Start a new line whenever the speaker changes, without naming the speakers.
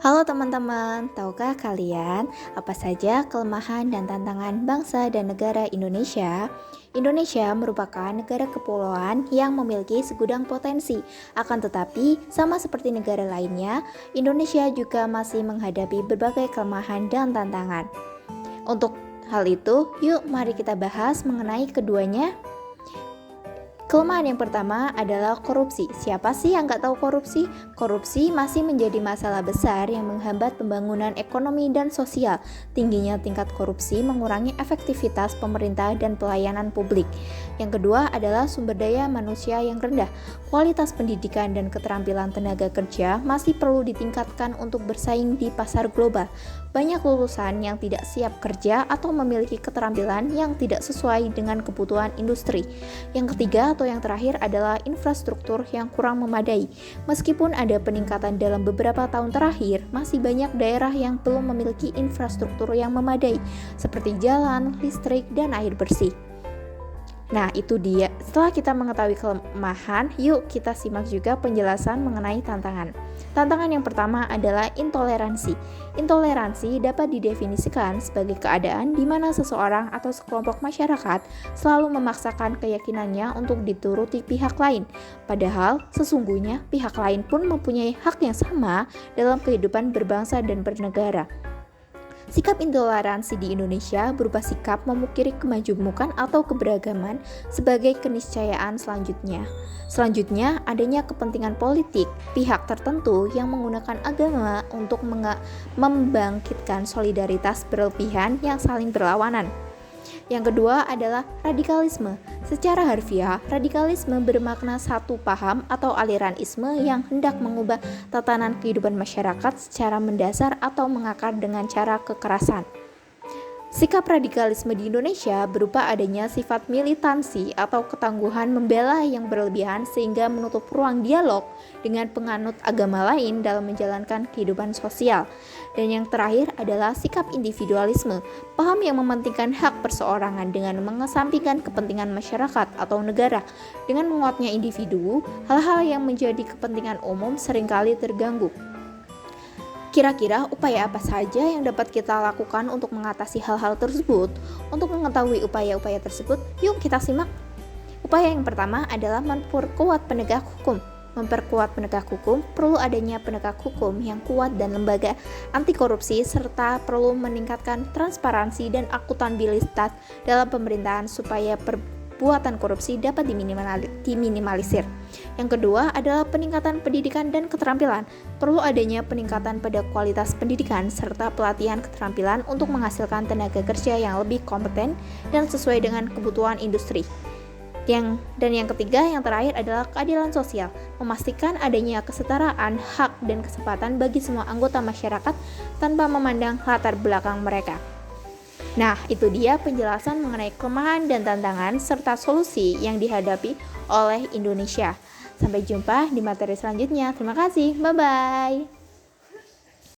Halo teman-teman, tahukah kalian apa saja kelemahan dan tantangan bangsa dan negara Indonesia? Indonesia merupakan negara kepulauan yang memiliki segudang potensi. Akan tetapi, sama seperti negara lainnya, Indonesia juga masih menghadapi berbagai kelemahan dan tantangan. Untuk hal itu, yuk mari kita bahas mengenai keduanya. Kelemahan yang pertama adalah korupsi. Siapa sih yang nggak tahu korupsi? Korupsi masih menjadi masalah besar yang menghambat pembangunan ekonomi dan sosial. Tingginya tingkat korupsi mengurangi efektivitas pemerintah dan pelayanan publik. Yang kedua adalah sumber daya manusia yang rendah. Kualitas pendidikan dan keterampilan tenaga kerja masih perlu ditingkatkan untuk bersaing di pasar global. Banyak lulusan yang tidak siap kerja atau memiliki keterampilan yang tidak sesuai dengan kebutuhan industri. Yang ketiga atau yang terakhir adalah infrastruktur yang kurang memadai. Meskipun ada peningkatan dalam beberapa tahun terakhir, masih banyak daerah yang belum memiliki infrastruktur yang memadai, seperti jalan, listrik, dan air bersih. Nah, itu dia. Setelah kita mengetahui kelemahan, yuk kita simak juga penjelasan mengenai tantangan. Tantangan yang pertama adalah intoleransi. Intoleransi dapat didefinisikan sebagai keadaan di mana seseorang atau sekelompok masyarakat selalu memaksakan keyakinannya untuk dituruti pihak lain. Padahal, sesungguhnya pihak lain pun mempunyai hak yang sama dalam kehidupan berbangsa dan bernegara. Sikap intoleransi di Indonesia berupa sikap memungkiri kemajemukan atau keberagaman sebagai keniscayaan selanjutnya. Selanjutnya, adanya kepentingan politik pihak tertentu yang menggunakan agama untuk membangkitkan solidaritas berlebihan yang saling berlawanan. Yang kedua adalah radikalisme. Secara harfiah, radikalisme bermakna satu paham atau aliran isme yang hendak mengubah tatanan kehidupan masyarakat secara mendasar atau mengakar dengan cara kekerasan. Sikap radikalisme di Indonesia berupa adanya sifat militansi atau ketangguhan membela yang berlebihan sehingga menutup ruang dialog dengan penganut agama lain dalam menjalankan kehidupan sosial. Dan yang terakhir adalah sikap individualisme, paham yang mementingkan hak perseorangan dengan mengesampingkan kepentingan masyarakat atau negara. Dengan menguatnya individu, hal-hal yang menjadi kepentingan umum seringkali terganggu. Kira-kira upaya apa saja yang dapat kita lakukan untuk mengatasi hal-hal tersebut? Untuk mengetahui upaya-upaya tersebut, yuk kita simak. Upaya yang pertama adalah memperkuat penegak hukum. Memperkuat penegak hukum perlu adanya penegak hukum yang kuat dan lembaga anti korupsi serta perlu meningkatkan transparansi dan akuntabilitas dalam pemerintahan supaya perbuatan korupsi dapat diminimalisir. Yang kedua adalah peningkatan pendidikan dan keterampilan. Perlu adanya peningkatan pada kualitas pendidikan serta pelatihan keterampilan untuk menghasilkan tenaga kerja yang lebih kompeten dan sesuai dengan kebutuhan industri. Dan yang ketiga, yang terakhir adalah keadilan sosial, memastikan adanya kesetaraan, hak, dan kesempatan bagi semua anggota masyarakat tanpa memandang latar belakang mereka. Nah, itu dia penjelasan mengenai kelemahan dan tantangan serta solusi yang dihadapi oleh Indonesia. Sampai jumpa di materi selanjutnya. Terima kasih, bye-bye.